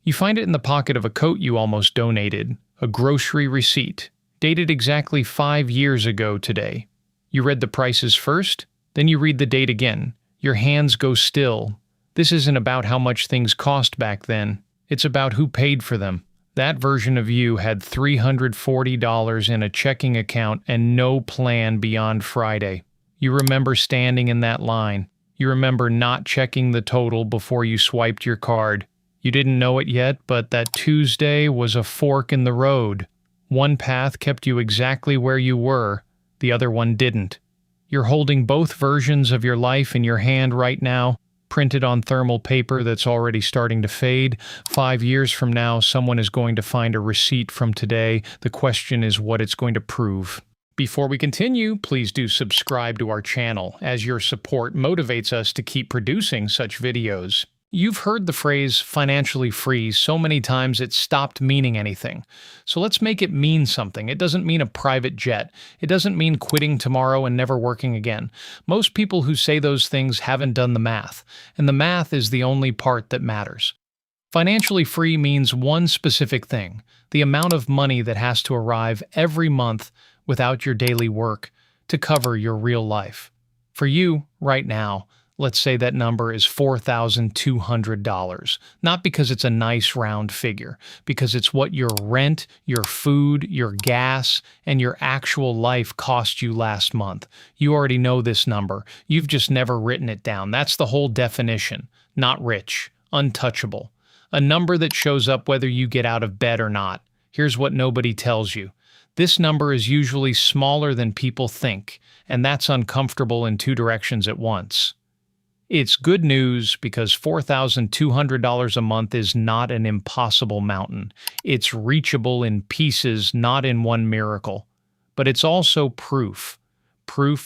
You find it in the pocket of a coat you almost donated, a grocery receipt, dated exactly 5 years ago today. You read the prices first, then you read the date again. Your hands go still. This isn't about how much things cost back then. It's about who paid for them. That version of you had $340 in a checking account and no plan beyond Friday. You remember standing in that line. You remember not checking the total before you swiped your card. You didn't know it yet, but that Tuesday was a fork in the road. One path kept you exactly where you were, the other one didn't. You're holding both versions of your life in your hand right now, printed on thermal paper that's already starting to fade. 5 years from now, someone is going to find a receipt from today. The question is what it's going to prove. Before we continue, please do subscribe to our channel, as your support motivates us to keep producing such videos. You've heard the phrase financially free so many times it's stopped meaning anything. So let's make it mean something. It doesn't mean a private jet. It doesn't mean quitting tomorrow and never working again. Most people who say those things haven't done the math, and the math is the only part that matters. Financially free means one specific thing: the amount of money that has to arrive every month without your daily work to cover your real life. For you, right now, let's say that number is $4,200, not because it's a nice round figure, because it's what your rent, your food, your gas, and your actual life cost you last month. You already know this number. You've just never written it down. That's the whole definition. Not rich, untouchable. A number that shows up whether you get out of bed or not. Here's what nobody tells you. This number is usually smaller than people think, and that's uncomfortable in two directions at once. It's good news because $4,200 a month is not an impossible mountain. It's reachable in pieces, not in one miracle. But it's also proof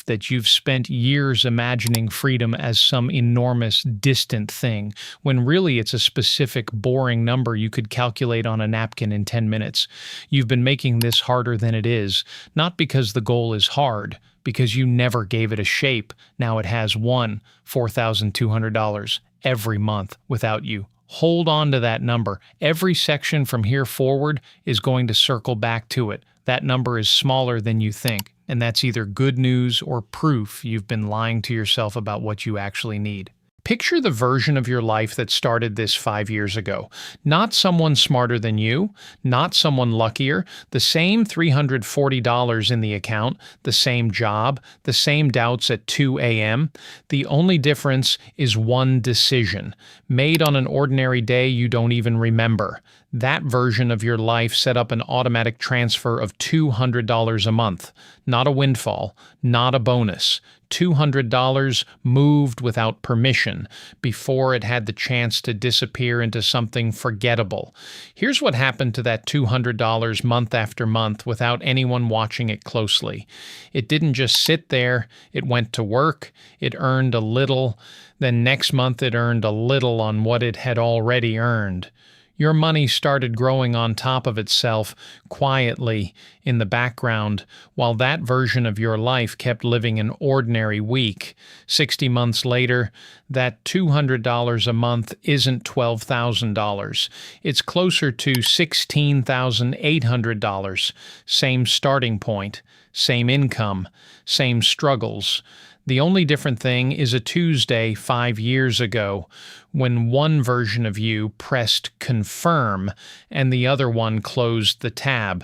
that you've spent years imagining freedom as some enormous, distant thing, when really it's a specific, boring number you could calculate on a napkin in 10 minutes. You've been making this harder than it is, not because the goal is hard, because you never gave it a shape. Now it has $4,200 every month without you. Hold on to that number. Every section from here forward is going to circle back to it. That number is smaller than you think, and that's either good news or proof you've been lying to yourself about what you actually need. Picture the version of your life that started this 5 years ago. Not someone smarter than you, not someone luckier, the same $340 in the account, the same job, the same doubts at 2 a.m. The only difference is one decision, made on an ordinary day you don't even remember. That version of your life set up an automatic transfer of $200 a month. Not a windfall, not a bonus. $200 moved without permission before it had the chance to disappear into something forgettable. Here's what happened to that $200 month after month without anyone watching it closely. It didn't just sit there, it went to work, it earned a little, then next month it earned a little on what it had already earned. Your money started growing on top of itself, quietly, in the background, while that version of your life kept living an ordinary week. 60 months later, that $200 a month isn't $12,000. It's closer to $16,800. Same starting point, same income, same struggles. The only different thing is a Tuesday 5 years ago, when one version of you pressed confirm and the other one closed the tab.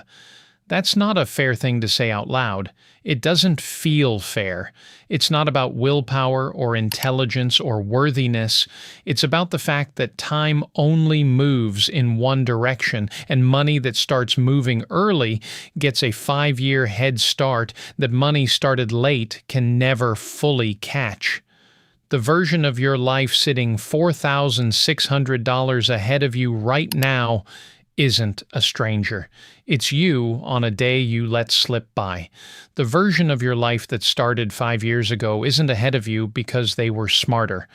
That's not a fair thing to say out loud. It doesn't feel fair. It's not about willpower or intelligence or worthiness. It's about the fact that time only moves in one direction, and money that starts moving early gets a 5-year head start that money started late can never fully catch. The version of your life sitting $4,600 ahead of you right now isn't a stranger. It's you on a day you let slip by. The version of your life that started 5 years ago isn't ahead of you because they were smarter.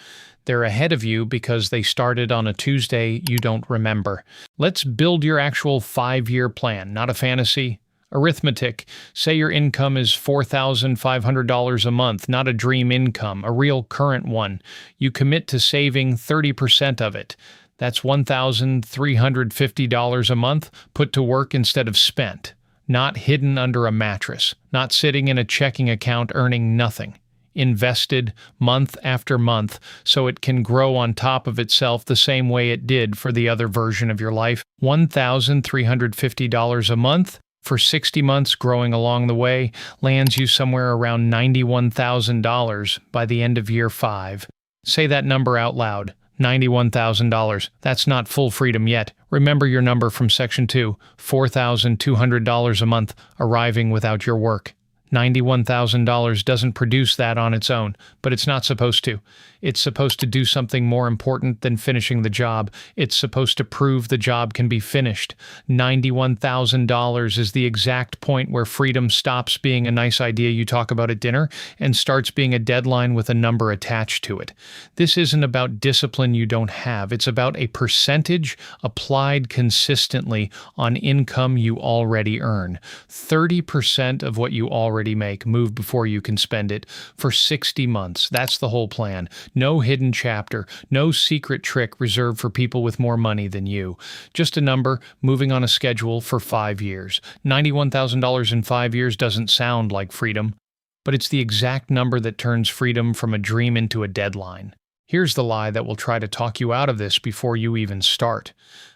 They're ahead of you because they started on a Tuesday you don't remember. Let's build your actual 5-year plan, not a fantasy. Arithmetic. Say your income is $4,500 a month, not a dream income, a real current one. You commit to saving 30% of it. That's $1,350 a month put to work instead of spent, not hidden under a mattress, not sitting in a checking account earning nothing. Invested month after month so it can grow on top of itself the same way it did for the other version of your life. $1,350 a month for 60 months growing along the way lands you somewhere around $91,000 by the end of year 5. Say that number out loud. $91,000. That's not full freedom yet. Remember your number from Section 2, $4,200 a month arriving without your work. $91,000 doesn't produce that on its own, but it's not supposed to. It's supposed to do something more important than finishing the job. It's supposed to prove the job can be finished. $91,000 is the exact point where freedom stops being a nice idea you talk about at dinner and starts being a deadline with a number attached to it. This isn't about discipline you don't have. It's about a percentage applied consistently on income you already earn. 30% of what you already make, move before you can spend it, for 60 months. That's the whole plan. No hidden chapter, no secret trick reserved for people with more money than you. Just a number moving on a schedule for 5 years. $91,000 in 5 years doesn't sound like freedom, but it's the exact number that turns freedom from a dream into a deadline. Here's the lie that will try to talk you out of this before you even start.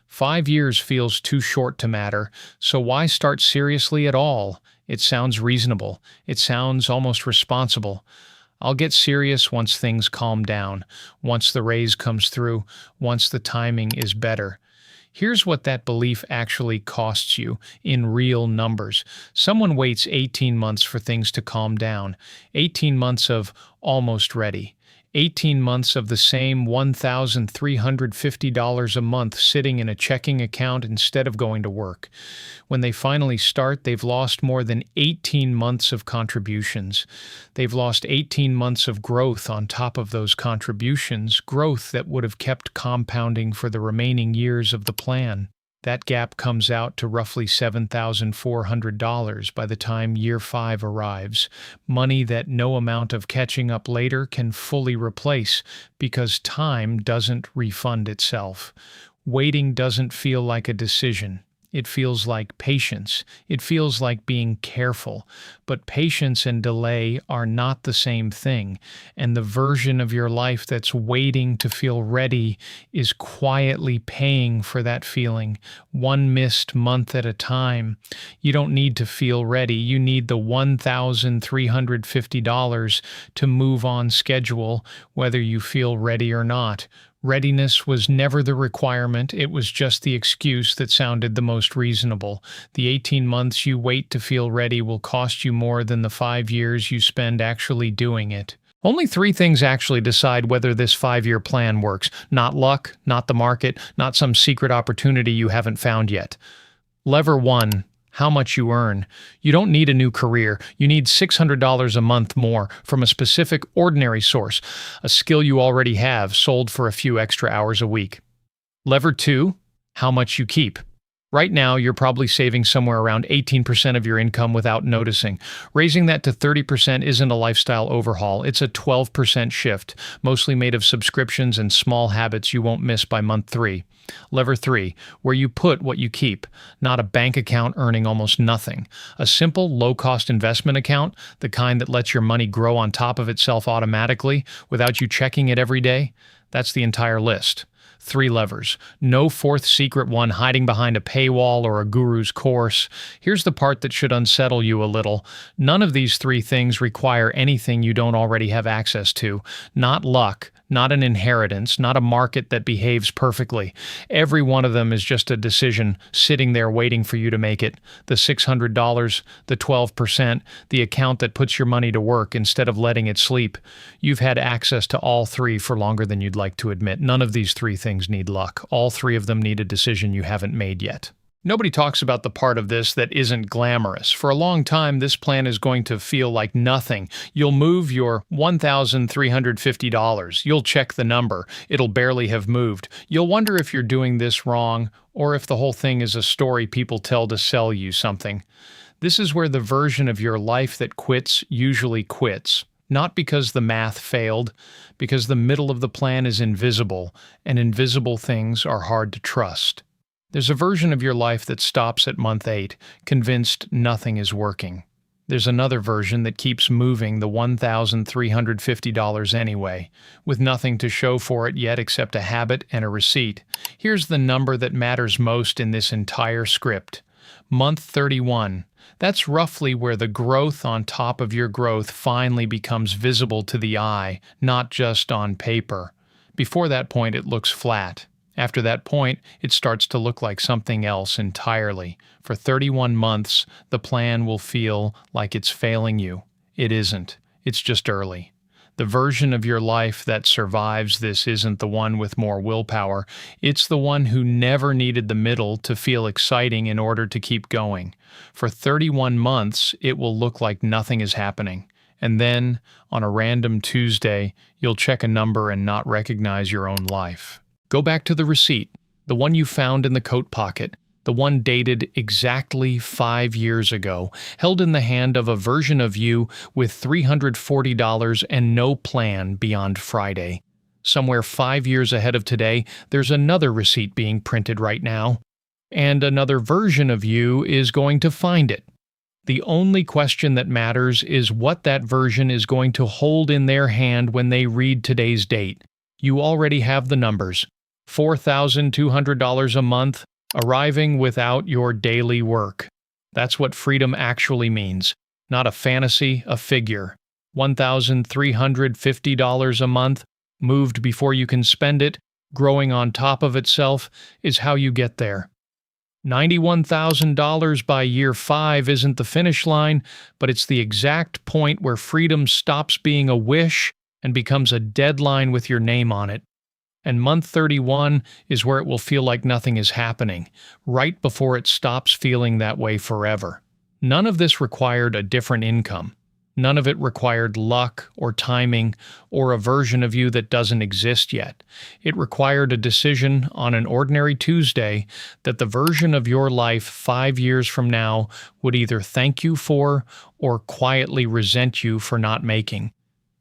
5 years feels too short to matter, so why start seriously at all? It sounds reasonable. It sounds almost responsible. I'll get serious once things calm down, once the raise comes through, once the timing is better. Here's what that belief actually costs you in real numbers. Someone waits 18 months for things to calm down. 18 months of almost ready. 18 months of the same $1,350 a month sitting in a checking account instead of going to work. When they finally start, they've lost more than 18 months of contributions. They've lost 18 months of growth on top of those contributions, growth that would have kept compounding for the remaining years of the plan. That gap comes out to roughly $7,400 by the time year 5 arrives, money that no amount of catching up later can fully replace because time doesn't refund itself. Waiting doesn't feel like a decision. It feels like patience. It feels like being careful. But patience and delay are not the same thing, and the version of your life that's waiting to feel ready is quietly paying for that feeling, one missed month at a time. You don't need to feel ready. You need the $1,350 to move on schedule, whether you feel ready or not. Readiness was never the requirement, it was just the excuse that sounded the most reasonable. The 18 months you wait to feel ready will cost you more than the 5 years you spend actually doing it. Only 3 things actually decide whether this 5-year plan works. Not luck, not the market, not some secret opportunity you haven't found yet. Lever 1. How much you earn. You don't need a new career. You need $600 a month more from a specific ordinary source, a skill you already have, sold for a few extra hours a week. Lever 2, how much you keep. Right now, you're probably saving somewhere around 18% of your income without noticing. Raising that to 30% isn't a lifestyle overhaul. It's a 12% shift, mostly made of subscriptions and small habits you won't miss by month 3. Lever 3, where you put what you keep, not a bank account earning almost nothing. A simple, low-cost investment account, the kind that lets your money grow on top of itself automatically without you checking it every day. That's the entire list. 3 levers. No fourth secret one hiding behind a paywall or a guru's course. Here's the part that should unsettle you a little. None of these 3 things require anything you don't already have access to. Not luck, not an inheritance, not a market that behaves perfectly. Every one of them is just a decision sitting there waiting for you to make it. The $600, the 12%, the account that puts your money to work instead of letting it sleep. You've had access to all 3 for longer than you'd like to admit. None of these 3 things need luck. All 3 of them need a decision you haven't made yet. Nobody talks about the part of this that isn't glamorous. For a long time, this plan is going to feel like nothing. You'll move your $1,350. You'll check the number. It'll barely have moved. You'll wonder if you're doing this wrong, or if the whole thing is a story people tell to sell you something. This is where the version of your life that quits usually quits. Not because the math failed, because the middle of the plan is invisible, and invisible things are hard to trust. There's a version of your life that stops at month 8, convinced nothing is working. There's another version that keeps moving the $1,350 anyway, with nothing to show for it yet except a habit and a receipt. Here's the number that matters most in this entire script. Month 31. That's roughly where the growth on top of your growth finally becomes visible to the eye, not just on paper. Before that point, it looks flat. After that point, it starts to look like something else entirely. For 31 months, the plan will feel like it's failing you. It isn't. It's just early. The version of your life that survives this isn't the one with more willpower. It's the one who never needed the middle to feel exciting in order to keep going. For 31 months, it will look like nothing is happening. And then, on a random Tuesday, you'll check a number and not recognize your own life. Go back to the receipt, the one you found in the coat pocket, the one dated exactly 5 years ago, held in the hand of a version of you with $340 and no plan beyond Friday. Somewhere 5 years ahead of today, there's another receipt being printed right now, and another version of you is going to find it. The only question that matters is what that version is going to hold in their hand when they read today's date. You already have the numbers. $4,200 a month, arriving without your daily work. That's what freedom actually means. Not a fantasy, a figure. $1,350 a month, moved before you can spend it, growing on top of itself, is how you get there. $91,000 by year 5 isn't the finish line, but it's the exact point where freedom stops being a wish and becomes a deadline with your name on it. And month 31 is where it will feel like nothing is happening, right before it stops feeling that way forever. None of this required a different income. None of it required luck or timing or a version of you that doesn't exist yet. It required a decision on an ordinary Tuesday that the version of your life 5 years from now would either thank you for or quietly resent you for not making.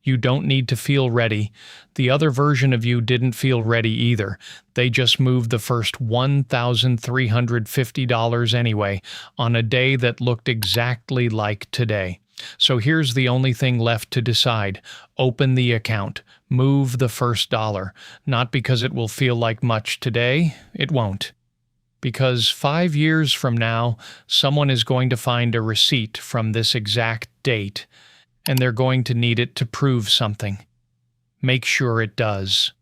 You don't need to feel ready. The other version of you didn't feel ready either. They just moved the first $1,350 anyway, on a day that looked exactly like today. So here's the only thing left to decide. Open the account. Move the first dollar. Not because it will feel like much today. It won't. Because 5 years from now, someone is going to find a receipt from this exact date, and they're going to need it to prove something. Make sure it does.